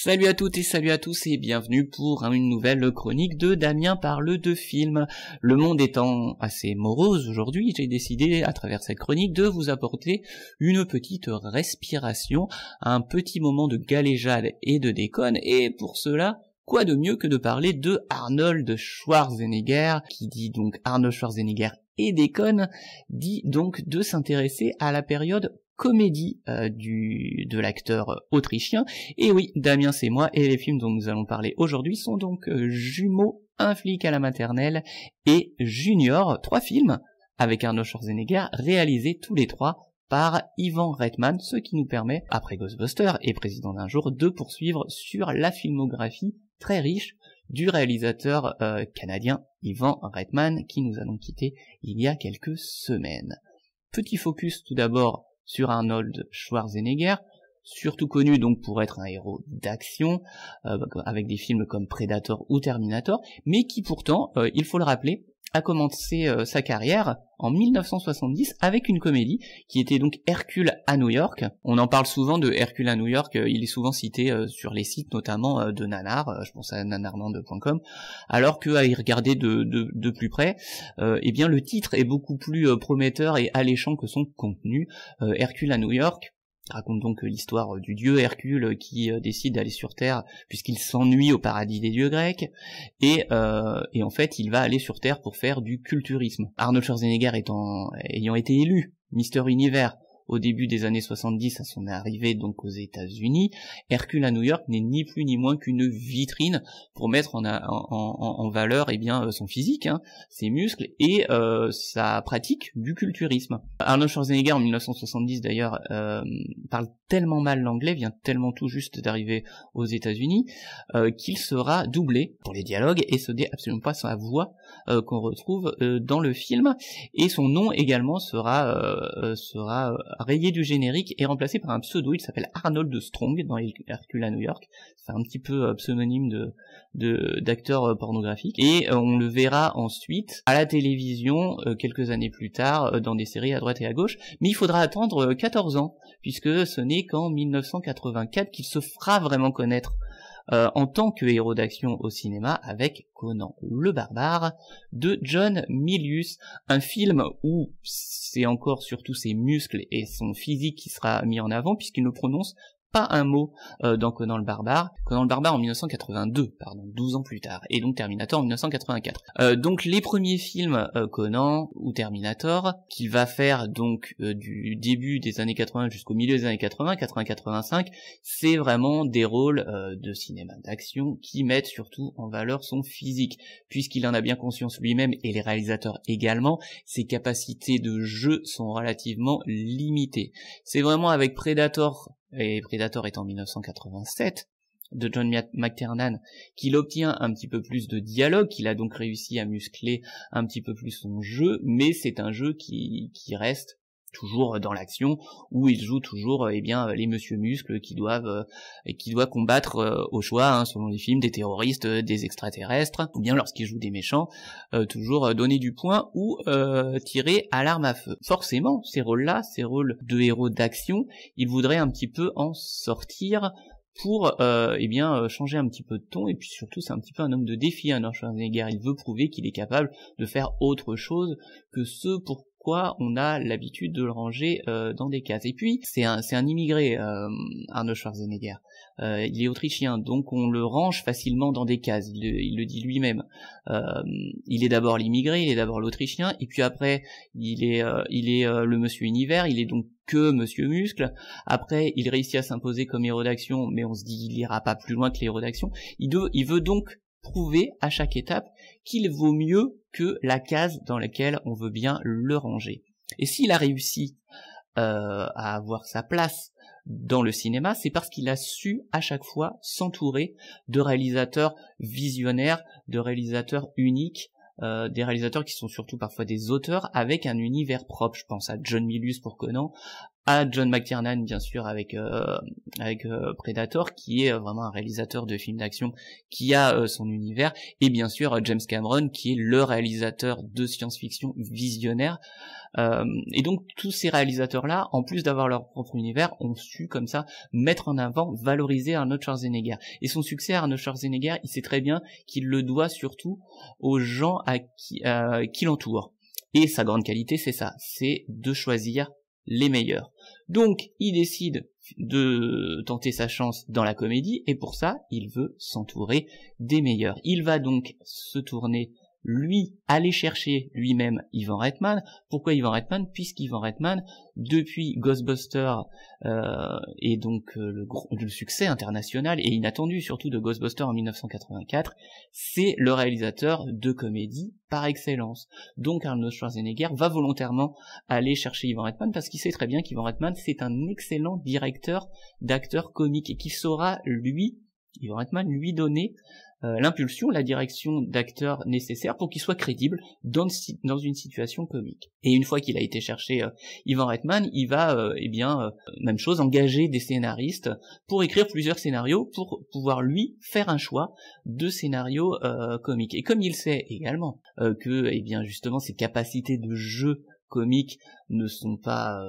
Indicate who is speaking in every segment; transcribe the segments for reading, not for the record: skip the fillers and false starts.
Speaker 1: Salut à toutes et salut à tous et bienvenue pour une nouvelle chronique de Damien parle de films. Le monde étant assez morose aujourd'hui, j'ai décidé à travers cette chronique de vous apporter une petite respiration, un petit moment de galéjade et de déconne, et pour cela, quoi de mieux que de parler de Arnold Schwarzenegger, qui dit donc Arnold Schwarzenegger et déconne, dit donc de s'intéresser à la période comédie de l'acteur autrichien. Et oui, Damien c'est moi, et les films dont nous allons parler aujourd'hui sont donc Jumeaux, Un flic à la maternelle et Junior, 3 films avec Arnold Schwarzenegger réalisés tous les 3 par Ivan Reitman, ce qui nous permet, après Ghostbusters et Président d'un jour, de poursuivre sur la filmographie très riche du réalisateur canadien Ivan Reitman, qui nous a donc quitté il y a quelques semaines. Petit focus tout d'abord sur Arnold Schwarzenegger, surtout connu donc pour être un héros d'action, avec des films comme Predator ou Terminator, mais qui pourtant, il faut le rappeler, a commencé sa carrière en 1970 avec une comédie qui était donc Hercule à New York. On en parle souvent de Hercule à New York, il est souvent cité sur les sites notamment de Nanar, je pense à nanarland.com, alors qu'à y regarder de plus près, eh bien le titre est beaucoup plus prometteur et alléchant que son contenu. Hercule à New York raconte donc l'histoire du dieu Hercule qui décide d'aller sur Terre puisqu'il s'ennuie au paradis des dieux grecs, et en fait il va aller sur Terre pour faire du culturisme. Arnold Schwarzenegger ayant été élu Mister Univers au début des années 70 à son arrivée donc aux États-Unis, Hercule à New York n'est ni plus ni moins qu'une vitrine pour mettre en valeur son physique, ses muscles et sa pratique du culturisme. Arnold Schwarzenegger en 1970 d'ailleurs parle tellement mal l'anglais, vient tellement tout juste d'arriver aux États-Unis qu'il sera doublé pour les dialogues et ce n'est absolument pas sa voix qu'on retrouve dans le film, et son nom également sera rayé du générique et remplacé par un pseudo. Il s'appelle Arnold Strong dans Hercule à New York. C'est un petit peu pseudonyme d'acteur pornographique, et on le verra ensuite à la télévision quelques années plus tard dans des séries à droite et à gauche, mais il faudra attendre 14 ans puisque ce n'est qu'en 1984 qu'il se fera vraiment connaître en tant que héros d'action au cinéma avec Conan le Barbare de John Milius, un film où c'est encore surtout ses muscles et son physique qui sera mis en avant puisqu'il ne prononce pas un mot dans Conan le Barbare en 1982, 12 ans plus tard, et donc Terminator en 1984. Donc les premiers films Conan ou Terminator, qu'il va faire donc du début des années 80 jusqu'au milieu des années 80-85, c'est vraiment des rôles de cinéma d'action qui mettent surtout en valeur son physique, puisqu'il en a bien conscience lui-même, et les réalisateurs également, ses capacités de jeu sont relativement limitées. C'est vraiment avec Predator, et Predator est en 1987, de John McTiernan, qu'il obtient un petit peu plus de dialogue, qu'il a donc réussi à muscler un petit peu plus son jeu, mais c'est un jeu qui reste toujours dans l'action, où il joue toujours les monsieur muscles qui doivent combattre au choix, selon les films, des terroristes, des extraterrestres, ou bien lorsqu'il joue des méchants, toujours donner du poing ou tirer à l'arme à feu. Forcément, ces rôles-là, ces rôles de héros d'action, il voudrait un petit peu en sortir pour changer un petit peu de ton, et puis surtout c'est un petit peu un homme de défi, Arnold Schwarzenegger. Il veut prouver qu'il est capable de faire autre chose que ce pour quoi on a l'habitude de le ranger dans des cases. Et puis c'est un immigré, Arnold Schwarzenegger. Il est autrichien, donc on le range facilement dans des cases. Il le dit lui-même. Il est d'abord l'immigré, il est d'abord l'autrichien, et puis après il est le Monsieur Univers. Il est donc que Monsieur Muscle. Après il réussit à s'imposer comme héros d'action, mais on se dit il ira pas plus loin que les héros d'action. Il veut donc prouver à chaque étape qu'il vaut mieux que la case dans laquelle on veut bien le ranger. Et s'il a réussi à avoir sa place dans le cinéma, c'est parce qu'il a su à chaque fois s'entourer de réalisateurs visionnaires, de réalisateurs uniques, des réalisateurs qui sont surtout parfois des auteurs avec un univers propre. Je pense à John Milius pour Conan, à John McTiernan bien sûr avec Predator, qui est vraiment un réalisateur de films d'action qui a son univers, et bien sûr James Cameron qui est le réalisateur de science-fiction visionnaire. Et donc tous ces réalisateurs-là, en plus d'avoir leur propre univers, ont su comme ça mettre en avant, valoriser Arnold Schwarzenegger. Et son succès, Arnold Schwarzenegger, il sait très bien qu'il le doit surtout aux gens qui l'entourent. Et sa grande qualité, c'est ça, c'est de choisir les meilleurs. Donc il décide de tenter sa chance dans la comédie, et pour ça, il veut s'entourer des meilleurs. Il va donc se tourner, lui, aller chercher lui-même Ivan Reitman. Pourquoi Ivan Reitman? Puisqu'Ivan Reitman, depuis Ghostbusters, et donc le succès international et inattendu surtout de Ghostbusters en 1984, c'est le réalisateur de comédie par excellence. Donc Arnold Schwarzenegger va volontairement aller chercher Ivan Reitman parce qu'il sait très bien qu'Ivan Reitman c'est un excellent directeur d'acteurs comiques et qu'il saura Ivan Reitman lui donner l'impulsion, la direction d'acteur nécessaire pour qu'il soit crédible dans une situation comique. Et une fois qu'il a été chercher Ivan Reitman, il va, même chose, engager des scénaristes pour écrire plusieurs scénarios pour pouvoir lui faire un choix de scénarios comiques. Et comme il sait également que, justement, ses capacités de jeu comiques ne sont pas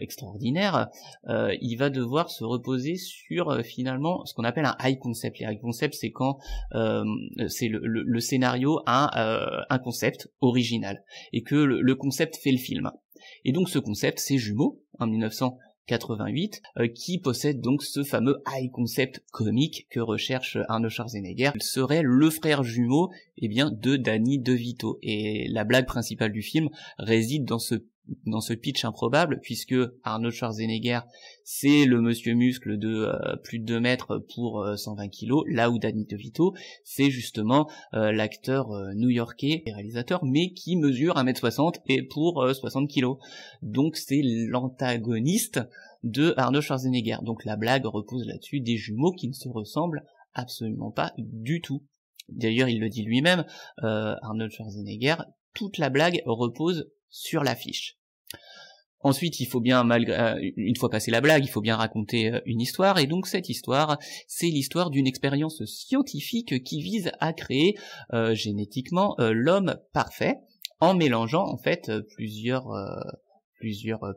Speaker 1: extraordinaires, il va devoir se reposer sur finalement ce qu'on appelle un high concept. Les high concepts, c'est quand c'est le scénario a un concept original et que le concept fait le film. Et donc ce concept, c'est Jumeaux en 1988, qui possède donc ce fameux high concept comique que recherche Arnold Schwarzenegger. Il serait le frère jumeau de Danny DeVito. Et la blague principale du film réside dans ce pitch improbable, puisque Arnold Schwarzenegger, c'est le monsieur muscle de plus de 2 mètres pour 120 kilos, là où Danny DeVito, c'est justement l'acteur new-yorkais et réalisateur, mais qui mesure 1m60 et pour 60 kilos. Donc c'est l'antagoniste de Arnold Schwarzenegger. Donc la blague repose là-dessus, des jumeaux qui ne se ressemblent absolument pas du tout. D'ailleurs, il le dit lui-même, Arnold Schwarzenegger, toute la blague repose sur l'affiche. Ensuite, il faut bien, une fois passé la blague, il faut bien raconter une histoire, et donc cette histoire, c'est l'histoire d'une expérience scientifique qui vise à créer génétiquement l'homme parfait, en mélangeant en fait plusieurs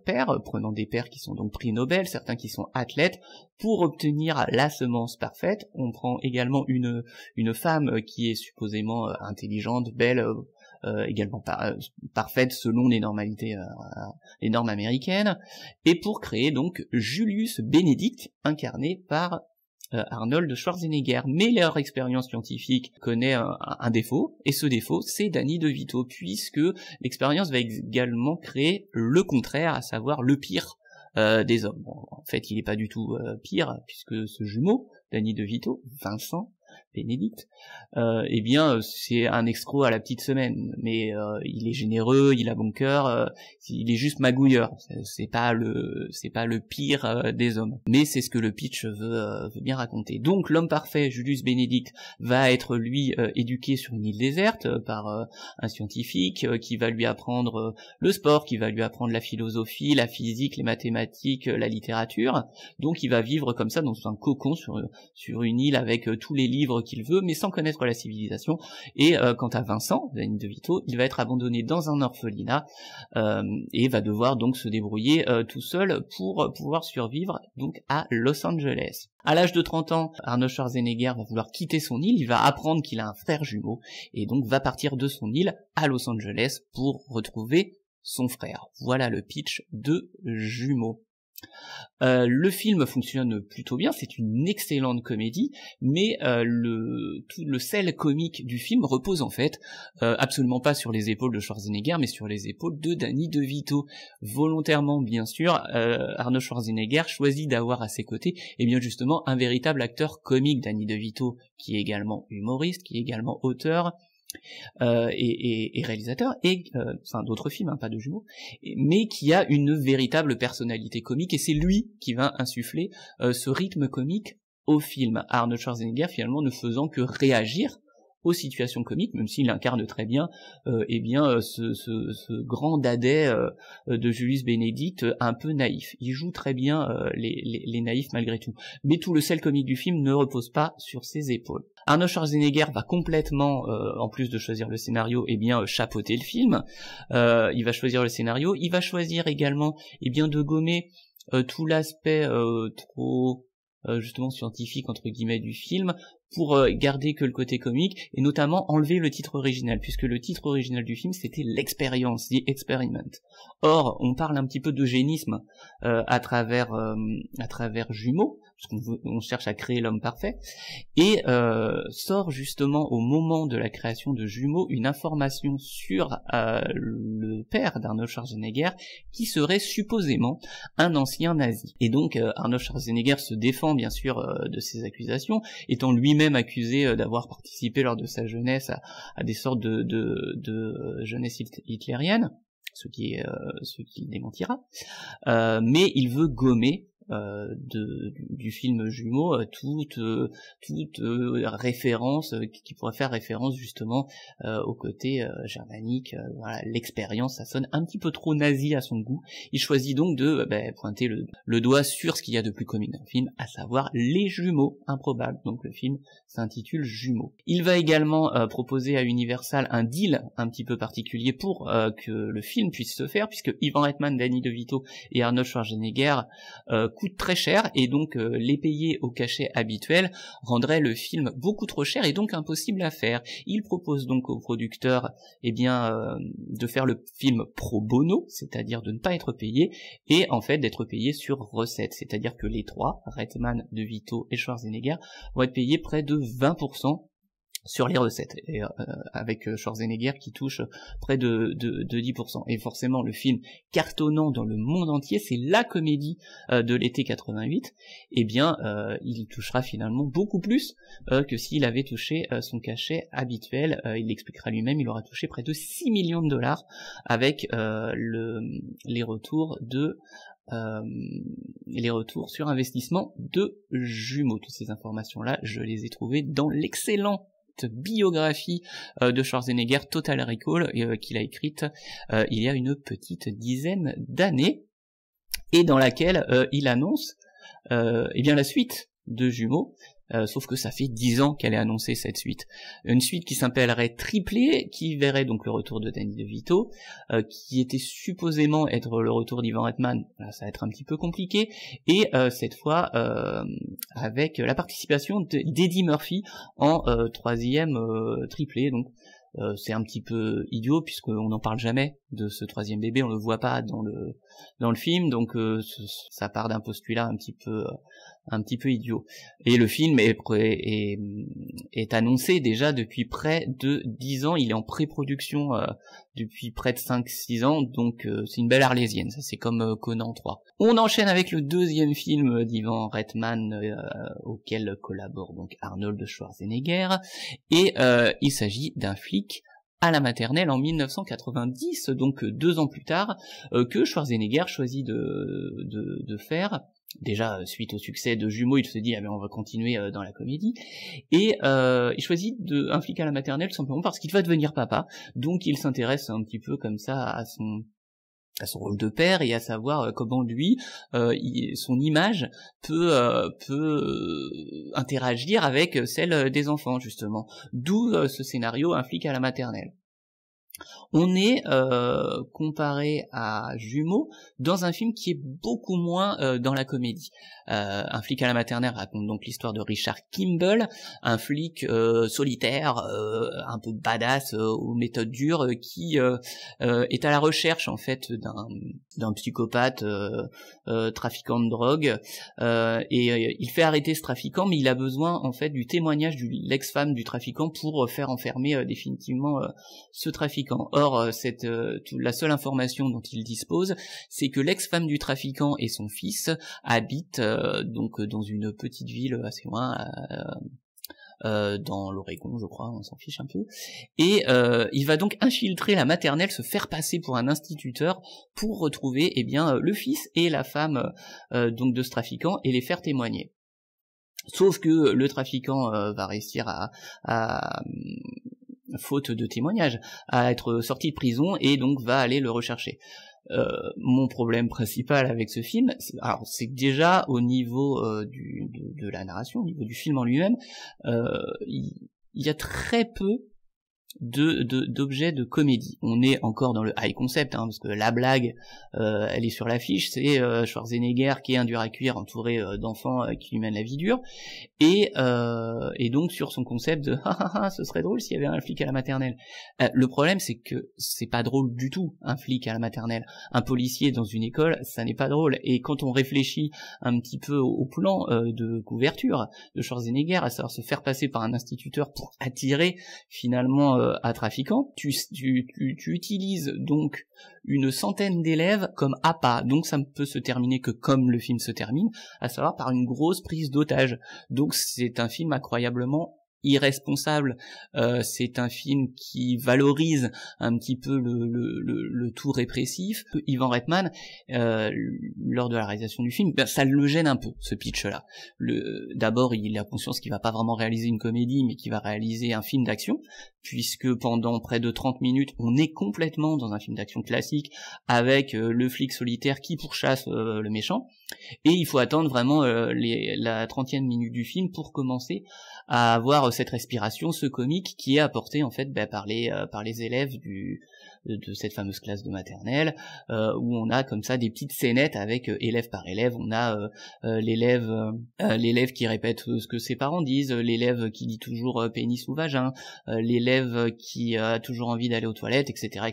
Speaker 1: pairs, prenant des pairs qui sont donc prix Nobel, certains qui sont athlètes, pour obtenir la semence parfaite. On prend également une femme qui est supposément intelligente, belle, également parfaite selon les normalités, les normes américaines, et pour créer donc Julius Benedict, incarné par Arnold Schwarzenegger. Mais leur expérience scientifique connaît un défaut, et ce défaut, c'est Danny DeVito, puisque l'expérience va également créer le contraire, à savoir le pire des hommes. Bon, en fait, il n'est pas du tout pire, puisque ce jumeau, Danny DeVito, Vincent Benedict, c'est un escroc à la petite semaine, mais il est généreux, il a bon cœur, il est juste magouilleur. C'est pas le pire des hommes, mais c'est ce que le pitch veut bien raconter. Donc l'homme parfait, Julius Benedict, va être lui éduqué sur une île déserte par un scientifique qui va lui apprendre le sport, qui va lui apprendre la philosophie, la physique, les mathématiques, la littérature. Donc il va vivre comme ça dans un cocon sur une île avec tous les livres qu'il veut, mais sans connaître la civilisation. Et quant à Vincent, Danny DeVito, il va être abandonné dans un orphelinat et va devoir donc se débrouiller tout seul pour pouvoir survivre donc à Los Angeles. À l'âge de 30 ans, Arnold Schwarzenegger va vouloir quitter son île, il va apprendre qu'il a un frère jumeau, et donc va partir de son île à Los Angeles pour retrouver son frère. Voilà le pitch de Jumeaux. Le film fonctionne plutôt bien, c'est une excellente comédie, mais tout le sel comique du film repose en fait absolument pas sur les épaules de Schwarzenegger, mais sur les épaules de Danny DeVito. Volontairement, bien sûr, Arnold Schwarzenegger choisit d'avoir à ses côtés, justement, un véritable acteur comique, Danny DeVito, qui est également humoriste, qui est également auteur, et réalisateur, et d'autres films, pas de Jumeaux, mais qui a une véritable personnalité comique, et c'est lui qui va insuffler ce rythme comique au film. Arnold Schwarzenegger finalement ne faisant que réagir aux situations comiques, même s'il incarne très bien ce grand dadais de Julius Benedict, un peu naïf. Il joue très bien les naïfs malgré tout. Mais tout le sel comique du film ne repose pas sur ses épaules. Arnold Schwarzenegger va complètement, en plus de choisir le scénario, chapeauter le film. Il va choisir le scénario, il va choisir également de gommer tout l'aspect trop justement scientifique entre guillemets du film pour garder que le côté comique, et notamment enlever le titre original, puisque le titre original du film c'était l'expérience, The Experiment. Or, on parle un petit peu d'eugénisme à travers Jumeaux, parce qu'on cherche à créer l'homme parfait, et sort justement au moment de la création de Jumeaux une information sur le père d'Arnold Schwarzenegger, qui serait supposément un ancien nazi. Et donc Arnold Schwarzenegger se défend bien sûr de ces accusations, étant lui-même accusé d'avoir participé lors de sa jeunesse à des sortes de jeunesse hitlérienne, ce qui démentira, mais il veut gommer du film Jumeaux toute référence qui pourrait faire référence justement au côté germanique. Voilà, l'expérience, ça sonne un petit peu trop nazi à son goût. Il choisit donc de pointer le doigt sur ce qu'il y a de plus comique dans le film, à savoir les jumeaux improbables. Donc le film s'intitule Jumeaux. Il va également proposer à Universal un deal un petit peu particulier pour que le film puisse se faire, puisque Ivan Reitman, Danny DeVito et Arnold Schwarzenegger coûtent très cher, et donc les payer au cachet habituel rendrait le film beaucoup trop cher et donc impossible à faire. Il propose donc aux producteurs de faire le film pro bono, c'est-à-dire de ne pas être payé, et en fait d'être payé sur recette, c'est-à-dire que les trois, Reitman, DeVito et Schwarzenegger, vont être payés près de 20% sur les recettes, et avec Schwarzenegger qui touche près de 10%. Et forcément, le film cartonnant dans le monde entier, c'est la comédie de l'été 88, il touchera finalement beaucoup plus que s'il avait touché son cachet habituel. Il l'expliquera lui-même, il aura touché près de 6 millions de dollars avec les retours sur investissement de Jumeaux. Toutes ces informations-là, je les ai trouvées dans l'excellente biographie de Schwarzenegger, Total Recall, qu'il a écrite il y a une petite dizaine d'années, et dans laquelle il annonce la suite de Jumeaux, sauf que ça fait 10 ans qu'elle est annoncée, cette suite. Une suite qui s'appellerait Triplé, qui verrait donc le retour de Danny DeVito, qui était supposément être le retour d'Ivan Reitman. Là, ça va être un petit peu compliqué, et cette fois avec la participation d'Eddie Murphy en troisième triplé. Donc c'est un petit peu idiot, puisqu'on n'en parle jamais de ce troisième bébé, on le voit pas dans le film, donc ça part d'un postulat un petit peu idiot. Et le film est annoncé déjà depuis près de 10 ans, il est en pré-production depuis près de 5-6 ans, donc c'est une belle arlésienne, ça c'est comme Conan 3. On enchaîne avec le deuxième film d'Ivan Reitman auquel collabore donc Arnold Schwarzenegger, et il s'agit d'un flic à la maternelle en 1990, donc 2 ans plus tard, que Schwarzenegger choisit de faire. Déjà, suite au succès de Jumeaux, il se dit on va continuer dans la comédie, et il choisit un flic à la maternelle simplement parce qu'il va devenir papa, donc il s'intéresse un petit peu comme ça à son rôle de père, et à savoir comment lui, son image peut interagir avec celle des enfants, justement. D'où ce scénario, un flic à la maternelle. On est comparé à Jumeaux dans un film qui est beaucoup moins dans la comédie. Un flic à la maternelle raconte donc l'histoire de Richard Kimball, un flic solitaire, un peu badass, aux méthodes dures, qui est à la recherche en fait d'un psychopathe trafiquant de drogue, et il fait arrêter ce trafiquant, mais il a besoin en fait du témoignage de l'ex-femme du trafiquant pour faire enfermer définitivement ce trafiquant. Or, la seule information dont il dispose, c'est que l'ex-femme du trafiquant et son fils habitent donc dans une petite ville assez loin, dans l'Oregon, je crois, on s'en fiche un peu, et il va donc infiltrer la maternelle, se faire passer pour un instituteur pour retrouver le fils et la femme donc de ce trafiquant et les faire témoigner. Sauf que le trafiquant va réussir à faute de témoignage, à être sorti de prison et donc va aller le rechercher. Mon problème principal avec ce film, c'est que déjà au niveau de la narration, au niveau du film en lui-même, il y a très peu d'objets de comédie. On est encore dans le high concept, parce que la blague, elle est sur l'affiche, c'est Schwarzenegger qui est un dur à cuire entouré d'enfants qui lui mènent la vie dure, et donc sur son concept de ce serait drôle s'il y avait un flic à la maternelle. Le problème, c'est que c'est pas drôle du tout, un flic à la maternelle. Un policier dans une école, ça n'est pas drôle. Et quand on réfléchit un petit peu au plan de couverture de Schwarzenegger, à savoir se faire passer par un instituteur pour attirer finalement un trafiquant, tu utilises donc une centaine d'élèves comme appât. Donc ça ne peut se terminer que comme le film se termine, à savoir par une grosse prise d'otage. Donc c'est un film incroyablement irresponsable, c'est un film qui valorise un petit peu le tout répressif. Ivan Reitman, lors de la réalisation du film, ça le gêne un peu, ce pitch-là. D'abord, il a conscience qu'il va pas vraiment réaliser une comédie, mais qu'il va réaliser un film d'action, puisque pendant près de 30 minutes, on est complètement dans un film d'action classique, avec le flic solitaire qui pourchasse le méchant, et il faut attendre vraiment la 30e minute du film pour commencer à avoir cette respiration, ce comique qui est apporté en fait par les élèves de cette fameuse classe de maternelle, où on a comme ça des petites scénettes avec élève par élève. On a l'élève qui répète ce que ses parents disent, l'élève qui dit toujours pénis ou vagin, l'élève qui a toujours envie d'aller aux toilettes, etc.,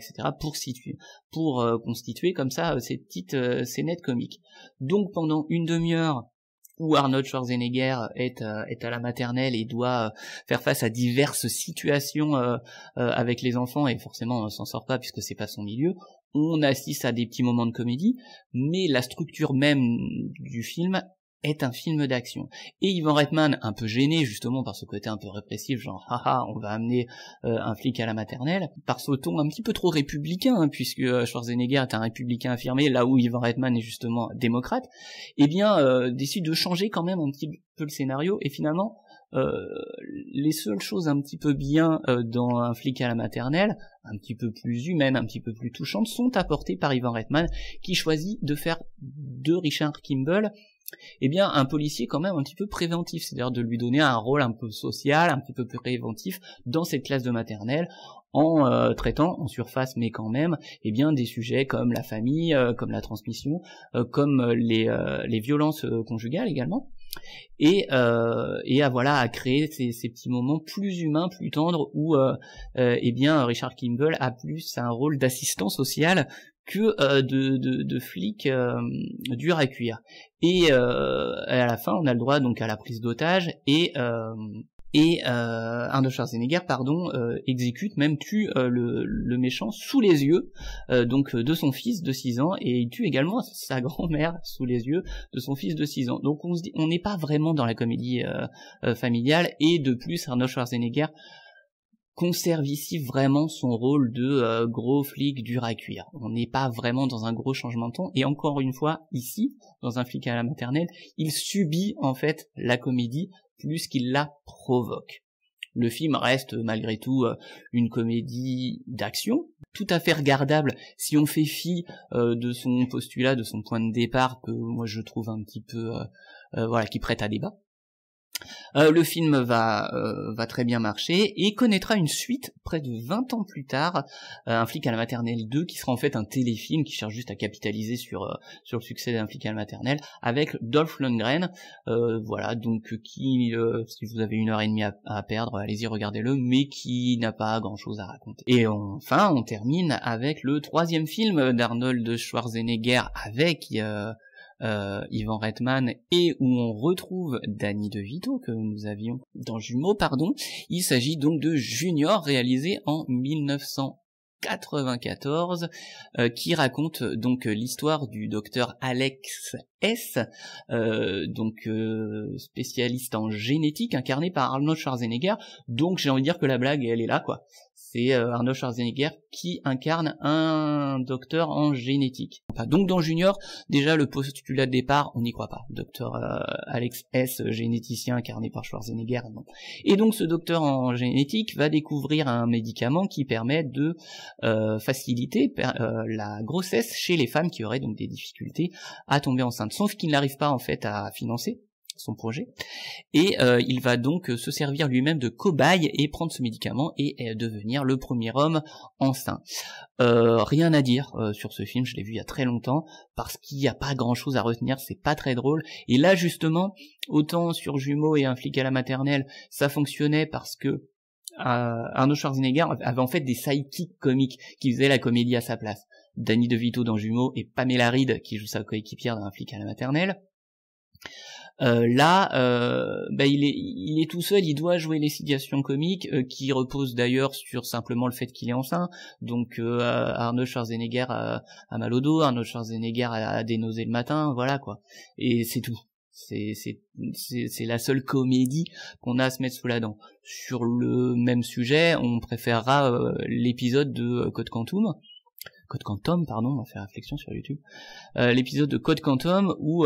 Speaker 1: pour constituer comme ça ces petites scénettes comiques. Donc pendant une demi-heure où Arnold Schwarzenegger est à la maternelle et doit faire face à diverses situations avec les enfants, et forcément on s'en sort pas puisque c'est pas son milieu, on assiste à des petits moments de comédie, mais la structure même du film est un film d'action. Et Ivan Reitman, un peu gêné justement par ce côté un peu répressif, genre haha, on va amener un flic à la maternelle, par ce ton un petit peu trop républicain, puisque Schwarzenegger est un républicain affirmé, là où Ivan Reitman est justement démocrate, décide de changer quand même un petit peu le scénario, et finalement les seules choses un petit peu bien dans un flic à la maternelle, un petit peu plus humaine, un petit peu plus touchante, sont apportées par Ivan Reitman, qui choisit de faire de Richard Kimball un policier quand même un petit peu préventif, c'est-à-dire de lui donner un rôle un peu social, un petit peu préventif dans cette classe de maternelle, en traitant en surface mais quand même des sujets comme la famille, comme la transmission, comme les violences conjugales également, à créer ces petits moments plus humains, plus tendres, où Richard Kimball a plus un rôle d'assistant social que de flic dur à cuire. Et à la fin, on a le droit donc à la prise d'otage, et Arnold Schwarzenegger exécute, même tue le méchant sous les yeux de son fils de 6 ans, et il tue également sa grand-mère sous les yeux de son fils de 6 ans. Donc on se dit, on n'est pas vraiment dans la comédie familiale, et de plus Arnold Schwarzenegger conserve ici vraiment son rôle de gros flic dur à cuire. On n'est pas vraiment dans un gros changement de ton, et encore une fois, ici, dans un flic à la maternelle, il subit en fait la comédie plus qu'il la provoque. Le film reste malgré tout une comédie d'action, tout à fait regardable si on fait fi de son postulat, de son point de départ, que moi je trouve un petit peu qui prête à débat. Le film va très bien marcher et connaîtra une suite près de 20 ans plus tard, Un flic à la maternelle 2, qui sera en fait un téléfilm qui cherche juste à capitaliser sur le succès d'Un flic à la maternelle, avec Dolph Lundgren, qui, si vous avez 1h30 à perdre, allez-y, regardez-le, mais qui n'a pas grand-chose à raconter. Et enfin, on termine avec le 3e film d'Arnold Schwarzenegger avec Ivan Reitman, et où on retrouve Danny DeVito que nous avions dans Jumeaux, Il s'agit donc de Junior, réalisé en 1994, qui raconte donc l'histoire du docteur Alex S, spécialiste en génétique, incarné par Arnold Schwarzenegger. Donc j'ai envie de dire que la blague, elle est là, quoi. c'est Arnold Schwarzenegger qui incarne un docteur en génétique. Donc dans Junior, déjà le postulat de départ, on n'y croit pas. Docteur Alex S, généticien incarné par Schwarzenegger, non. Et donc ce docteur en génétique va découvrir un médicament qui permet de faciliter la grossesse chez les femmes qui auraient donc des difficultés à tomber enceinte, sauf qu'il n'arrive pas en fait à financer son projet, et il va donc se servir lui-même de cobaye et prendre ce médicament et devenir le premier homme enceint. Rien à dire sur ce film, je l'ai vu il y a très longtemps, parce qu'il n'y a pas grand-chose à retenir, c'est pas très drôle, et là justement, autant sur Jumeaux et Un flic à la maternelle, ça fonctionnait parce que Arnold Schwarzenegger avait en fait des sidekicks comiques qui faisaient la comédie à sa place. Danny DeVito dans Jumeaux et Pamela Reed qui joue sa coéquipière dans Un flic à la maternelle. Il est tout seul, il doit jouer les situations comiques qui reposent d'ailleurs sur simplement le fait qu'il est enceint. Donc Arnold Schwarzenegger a mal au dos, Arnold Schwarzenegger a des nausées le matin, voilà quoi. Et c'est tout. C'est la seule comédie qu'on a à se mettre sous la dent. Sur le même sujet, on préférera l'épisode de Code Quantum, on va faire réflexion sur YouTube. L'épisode de Code Quantum où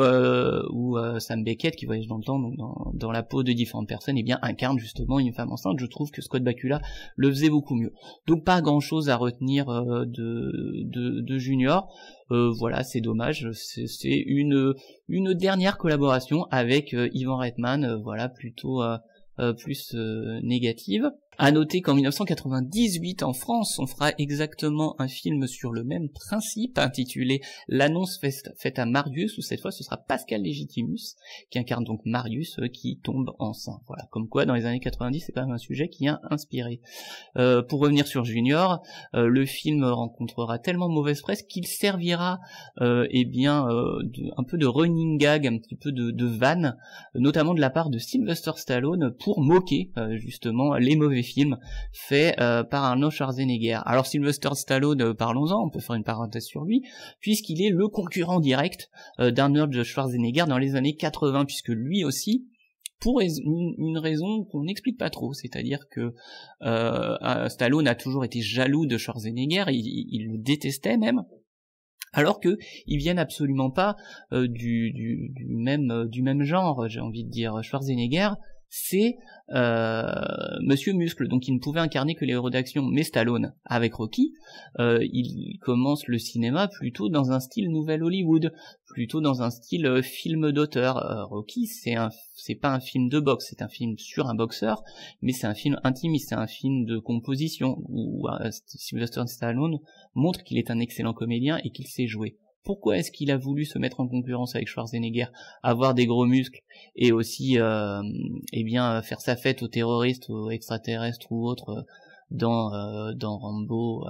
Speaker 1: Sam Beckett, qui voyage dans le temps, donc dans la peau de différentes personnes, et bien incarne justement une femme enceinte. Je trouve que Scott Bakula le faisait beaucoup mieux. Donc pas grand chose à retenir de Junior. Voilà, c'est dommage. C'est une dernière collaboration avec Ivan Reitman, voilà, plutôt plus négative. À noter qu'en 1998 en France, on fera exactement un film sur le même principe, intitulé L'annonce faite à Marius, où cette fois ce sera Pascal Légitimus, qui incarne donc Marius qui tombe enceint. Voilà, comme quoi dans les années 90 c'est quand même un sujet qui a inspiré. Pour revenir sur Junior, le film rencontrera tellement mauvaise presse qu'il servira un peu de running gag, un petit peu de vanne, notamment de la part de Sylvester Stallone pour moquer justement les mauvais films fait par Arnold Schwarzenegger. Alors Sylvester Stallone, parlons-en, on peut faire une parenthèse sur lui, puisqu'il est le concurrent direct d'Arnold Schwarzenegger dans les années 80, puisque lui aussi, pour une raison qu'on n'explique pas trop, c'est-à-dire que Stallone a toujours été jaloux de Schwarzenegger, il le détestait même, alors que ils viennent absolument pas du même genre, j'ai envie de dire. Schwarzenegger, c'est Monsieur Muscle, donc il ne pouvait incarner que les héros d'action. Mais Stallone, avec Rocky, il commence le cinéma plutôt dans un style Nouvelle Hollywood, plutôt dans un style film d'auteur. Rocky, c'est pas un film de boxe, c'est un film sur un boxeur, mais c'est un film intimiste, c'est un film de composition, où Sylvester Stallone montre qu'il est un excellent comédien et qu'il sait jouer. Pourquoi est-ce qu'il a voulu se mettre en concurrence avec Schwarzenegger, avoir des gros muscles et aussi faire sa fête aux terroristes, aux extraterrestres ou autres dans Rambo,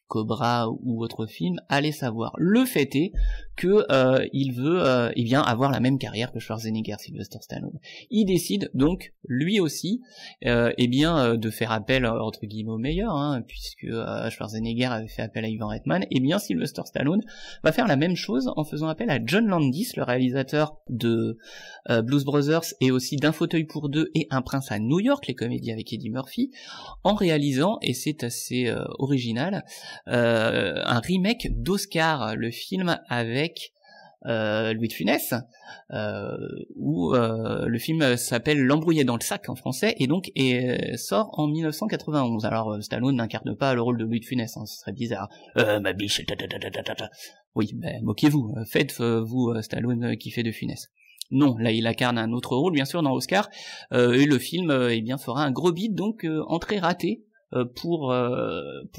Speaker 1: Cobra ou autre film? Allez savoir. Le fait est que il veut avoir la même carrière que Schwarzenegger, Sylvester Stallone. Il décide donc lui aussi de faire appel entre guillemets au meilleur, puisque Schwarzenegger avait fait appel à Ivan Reitman. Sylvester Stallone va faire la même chose en faisant appel à John Landis, le réalisateur de Blues Brothers et aussi d'Un fauteuil pour deux et Un prince à New York, les comédies avec Eddie Murphy, en réalisant, et c'est assez original, un remake d'Oscar, le film avec Louis de Funès, où le film s'appelle L'embrouillé dans le sac en français, et donc sort en 1991. Alors Stallone n'incarne pas le rôle de Louis de Funès, ce serait bizarre. Ma biche, oui, moquez-vous, faites-vous Stallone qui fait de Funès. Non, là il incarne un autre rôle, bien sûr, dans Oscar, et le film fera un gros bide, donc entrée ratée pour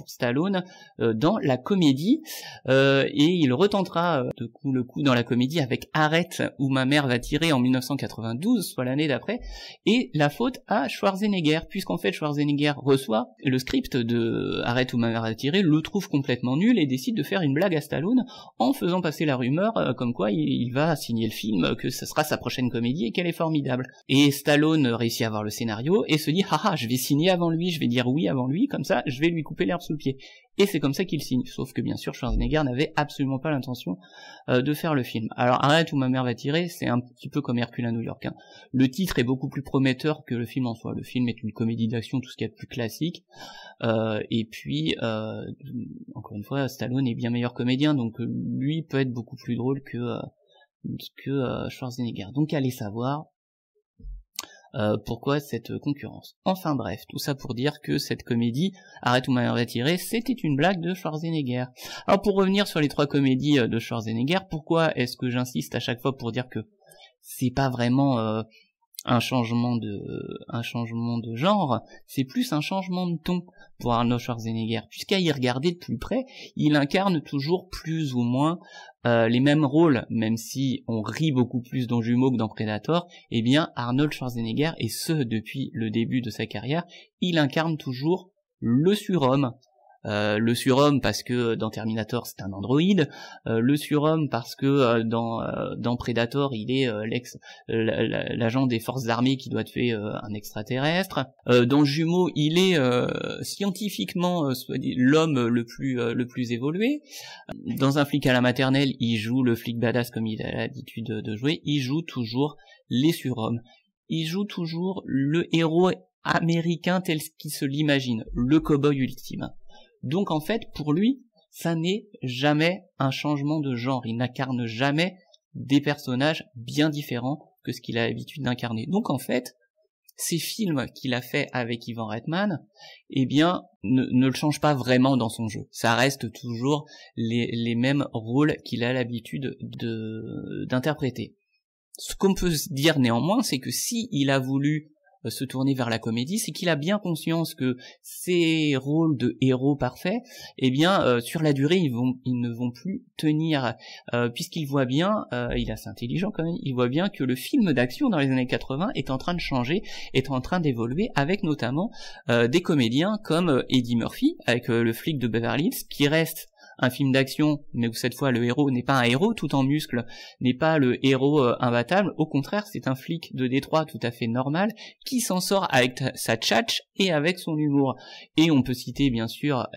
Speaker 1: Stallone dans la comédie, et il retentera le coup dans la comédie avec Arrête où ma mère va tirer en 1992, soit l'année d'après, et la faute à Schwarzenegger, puisqu'en fait Schwarzenegger reçoit le script de Arrête où ma mère va tirer, le trouve complètement nul et décide de faire une blague à Stallone en faisant passer la rumeur comme quoi il va signer le film, que ce sera sa prochaine comédie et qu'elle est formidable. Et Stallone réussit à avoir le scénario et se dit haha, je vais signer avant lui, je vais dire oui avant avant lui, comme ça, je vais lui couper l'herbe sous le pied. Et c'est comme ça qu'il signe. Sauf que bien sûr, Schwarzenegger n'avait absolument pas l'intention de faire le film. Alors Arrête où ma mère va tirer, c'est un petit peu comme Hercule à New York. Hein. Le titre est beaucoup plus prometteur que le film en soi. Le film est une comédie d'action, tout ce qu'il y a de plus classique. Et puis, encore une fois, Stallone est bien meilleur comédien, donc lui peut être beaucoup plus drôle que Schwarzenegger. Donc allez savoir pourquoi cette concurrence. Enfin bref, tout ça pour dire que cette comédie, Arrête où ma mère va tirer, c'était une blague de Schwarzenegger. Alors pour revenir sur les 3 comédies de Schwarzenegger, pourquoi est-ce que j'insiste à chaque fois pour dire que c'est pas vraiment un changement de genre, c'est plus un changement de ton pour Arnold Schwarzenegger, puisqu'à y regarder de plus près, il incarne toujours plus ou moins les mêmes rôles, même si on rit beaucoup plus dans Jumeaux que dans Predator. Eh bien Arnold Schwarzenegger, et ce depuis le début de sa carrière, il incarne toujours le surhomme. Le surhomme parce que dans Terminator c'est un androïde, le surhomme parce que dans Predator il est l'agent des forces armées qui doit tuer un extraterrestre. Dans Jumeaux il est scientifiquement l'homme le plus évolué. Dans Un flic à la maternelle il joue le flic badass comme il a l'habitude de jouer. Il joue toujours les surhommes. Il joue toujours le héros américain tel qu'il se l'imagine, le cow-boy ultime. Donc en fait, pour lui, ça n'est jamais un changement de genre. Il n'incarne jamais des personnages bien différents que ce qu'il a l'habitude d'incarner. Donc en fait, ces films qu'il a fait avec Ivan Reitman, eh bien, ne le changent pas vraiment dans son jeu. Ça reste toujours les mêmes rôles qu'il a l'habitude d'interpréter. Ce qu'on peut se dire néanmoins, c'est que si il a voulu se tourner vers la comédie, c'est qu'il a bien conscience que ces rôles de héros parfaits, eh bien, sur la durée, ils ne vont plus tenir, puisqu'il voit bien, il est assez intelligent quand même, il voit bien que le film d'action dans les années 80 est en train de changer, est en train d'évoluer, avec notamment des comédiens comme Eddie Murphy, avec le flic de Beverly Hills, qui reste un film d'action, mais où cette fois le héros n'est pas un héros tout en muscles, n'est pas le héros imbattable, au contraire c'est un flic de Détroit tout à fait normal, qui s'en sort avec sa tchatch et avec son humour. Et on peut citer bien sûr,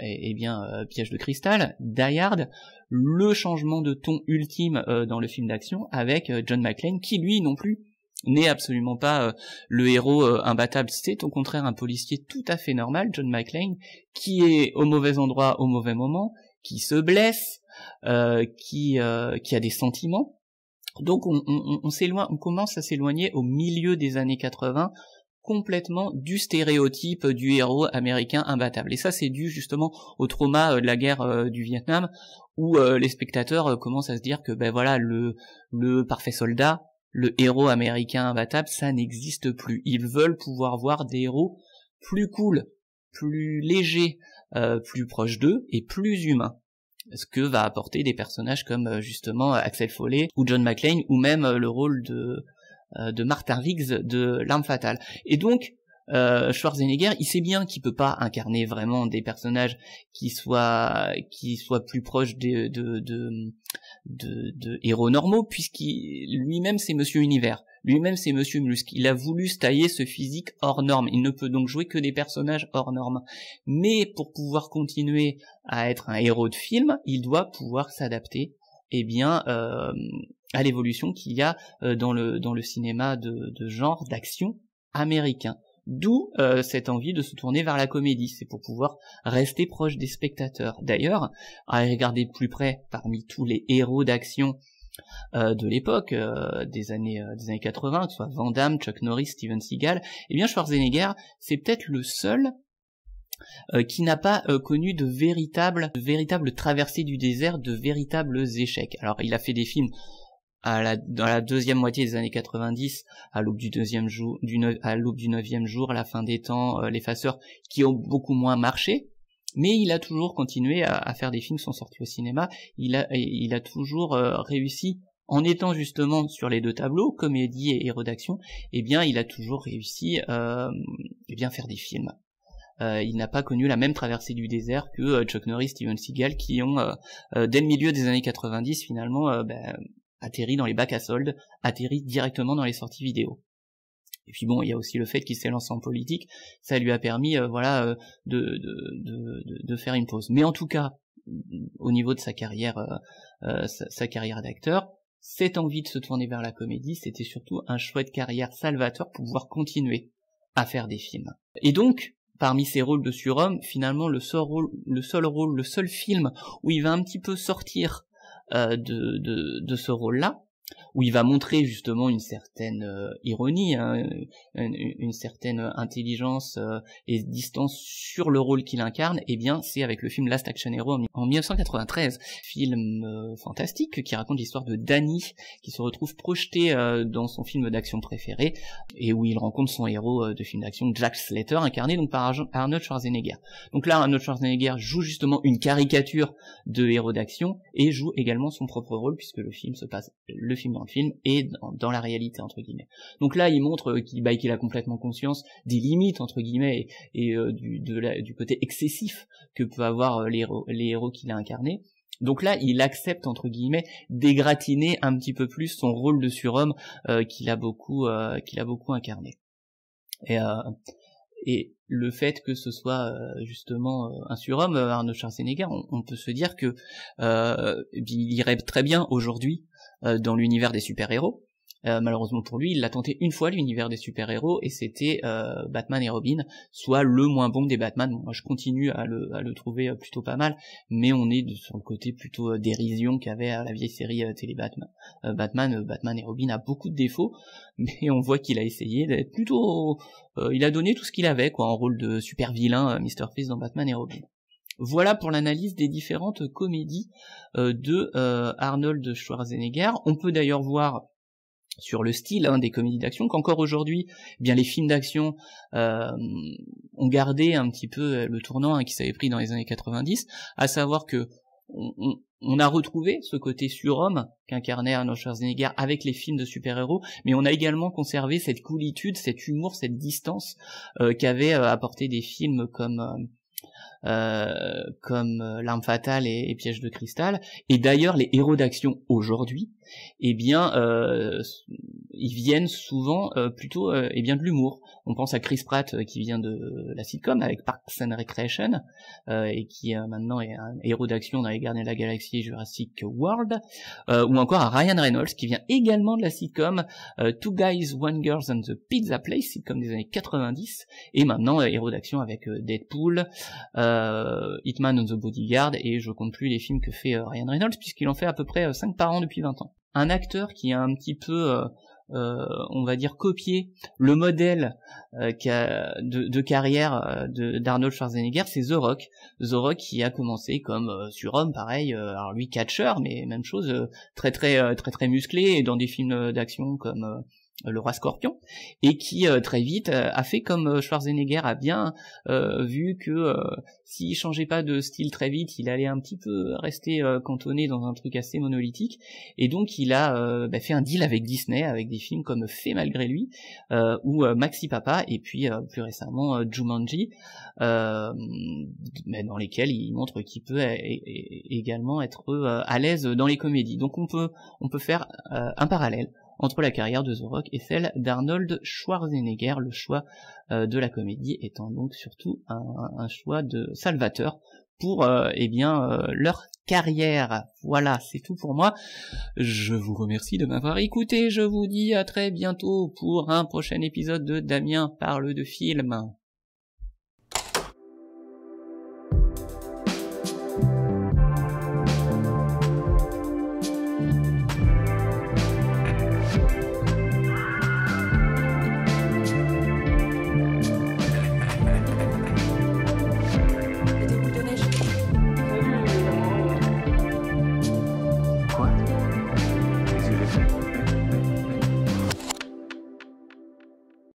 Speaker 1: Piège de cristal, Die Hard, le changement de ton ultime dans le film d'action avec John McClane, qui lui non plus n'est absolument pas le héros imbattable, c'est au contraire un policier tout à fait normal, John McClane, qui est au mauvais endroit au mauvais moment, qui se blesse, qui a des sentiments. Donc on commence à s'éloigner au milieu des années 80 complètement du stéréotype du héros américain imbattable. Et ça c'est dû justement au trauma de la guerre du Vietnam, où les spectateurs commencent à se dire que ben voilà, le parfait soldat, le héros américain imbattable, ça n'existe plus. Ils veulent pouvoir voir des héros plus cool, plus légers, plus proches d'eux et plus humains. Ce que va apporter des personnages comme justement Axel Foley ou John McClane, ou même le rôle de Martin Riggs de L'Arme Fatale. Et donc Schwarzenegger, il sait bien qu'il peut pas incarner vraiment des personnages qui soient plus proches de héros normaux, puisqu'il lui-même c'est Monsieur Univers. Lui-même c'est Monsieur Muscle. Il a voulu se tailler ce physique hors norme. Il ne peut donc jouer que des personnages hors normes. Mais pour pouvoir continuer à être un héros de film, il doit pouvoir s'adapter à l'évolution qu'il y a dans le cinéma de genre d'action américain. D'où cette envie de se tourner vers la comédie, c'est pour pouvoir rester proche des spectateurs. D'ailleurs, à regarder de plus près, parmi tous les héros d'action de l'époque, des années 80, que ce soit Van Damme, Chuck Norris, Steven Seagal, eh bien Schwarzenegger, c'est peut-être le seul qui n'a pas connu de véritable traversée du désert, de véritables échecs. Alors il a fait des films dans la deuxième moitié des années 90, à l'aube du 9e jour, La fin des temps, L'effaceur, qui ont beaucoup moins marché, mais il a toujours continué à faire des films qui sont sortis au cinéma. Il a toujours réussi, en étant justement sur les deux tableaux, comédie et héros d'action, eh bien il a toujours réussi faire des films. Il n'a pas connu la même traversée du désert que Chuck Norris, Steven Seagal, qui ont dès le milieu des années 90 finalement atterri dans les bacs à soldes, atterri directement dans les sorties vidéo. Et puis bon, il y a aussi le fait qu'il s'est lancé en politique, ça lui a permis de faire une pause. Mais en tout cas, au niveau de sa carrière d'acteur, cette envie de se tourner vers la comédie, c'était surtout un choix de carrière salvateur pour pouvoir continuer à faire des films. Et donc, parmi ses rôles de surhomme, finalement le seul film où il va un petit peu sortir de ce rôle-là, où il va montrer justement une certaine ironie, hein, une certaine intelligence et distance sur le rôle qu'il incarne, et bien c'est avec le film Last Action Hero en 1993, film fantastique qui raconte l'histoire de Danny qui se retrouve projeté dans son film d'action préféré, et où il rencontre son héros de film d'action, Jack Slater, incarné donc par Arnold Schwarzenegger. Donc là, Arnold Schwarzenegger joue justement une caricature de héros d'action et joue également son propre rôle, puisque le film dans le film et dans la réalité, entre guillemets. Donc là, il montre qu'il a complètement conscience des limites, entre guillemets, et du côté excessif que peut avoir les héros qu'il a incarnés. Donc là, il accepte, entre guillemets, d'égratigner un petit peu plus son rôle de surhomme qu'il a beaucoup incarné. Et le fait que ce soit justement un surhomme, Arnold Schwarzenegger, on peut se dire que il irait très bien aujourd'hui dans l'univers des super-héros. Malheureusement pour lui, il l'a tenté une fois, l'univers des super-héros, et c'était Batman et Robin, soit le moins bon des Batman. Moi je continue à le trouver plutôt pas mal, mais on est sur le côté plutôt dérision qu'avait la vieille série télé Batman. Batman et Robin a beaucoup de défauts, mais on voit qu'il a essayé d'être plutôt... il a donné tout ce qu'il avait, quoi, en rôle de super vilain, Mr. Freeze dans Batman et Robin. Voilà pour l'analyse des différentes comédies de Arnold Schwarzenegger. On peut d'ailleurs voir sur le style des comédies d'action qu'encore aujourd'hui, eh bien les films d'action ont gardé un petit peu le tournant qui s'avait pris dans les années 90, à savoir que on a retrouvé ce côté surhomme qu'incarnait Arnold Schwarzenegger avec les films de super-héros, mais on a également conservé cette coolitude, cet humour, cette distance qu'avaient apporté des films comme L'Arme Fatale et Piège de Cristal. Et d'ailleurs, les héros d'action aujourd'hui, eh bien, ils viennent souvent plutôt de l'humour. On pense à Chris Pratt qui vient de la sitcom avec Parks and Recreation et qui maintenant est un héros d'action dans les Gardiens de la Galaxie et Jurassic World, ou encore à Ryan Reynolds qui vient également de la sitcom Two Guys, One Girl and the Pizza Place, sitcom des années 90, et maintenant héros d'action avec Deadpool, Hitman and the Bodyguard, et je compte plus les films que fait Ryan Reynolds puisqu'il en fait à peu près 5 par an depuis 20 ans. Un acteur qui a un petit peu on va dire copier le modèle de carrière d'Arnold Schwarzenegger, c'est The Rock. The Rock qui a commencé comme surhomme, pareil, alors lui catcheur, mais même chose, très musclé, et dans des films d'action comme Le Roi Scorpion, et qui très vite a fait comme Schwarzenegger a bien vu que s'il changeait pas de style très vite, il allait un petit peu rester cantonné dans un truc assez monolithique, et donc il a fait un deal avec Disney, avec des films comme Fait malgré lui, ou Maxi Papa, et puis plus récemment Jumanji, dans lesquels il montre qu'il peut également être à l'aise dans les comédies. Donc on peut faire un parallèle entre la carrière de The Rock et celle d'Arnold Schwarzenegger, le choix de la comédie étant donc surtout un choix de salvateur pour leur carrière. Voilà, c'est tout pour moi. Je vous remercie de m'avoir écouté, je vous dis à très bientôt pour un prochain épisode de Damien parle de film.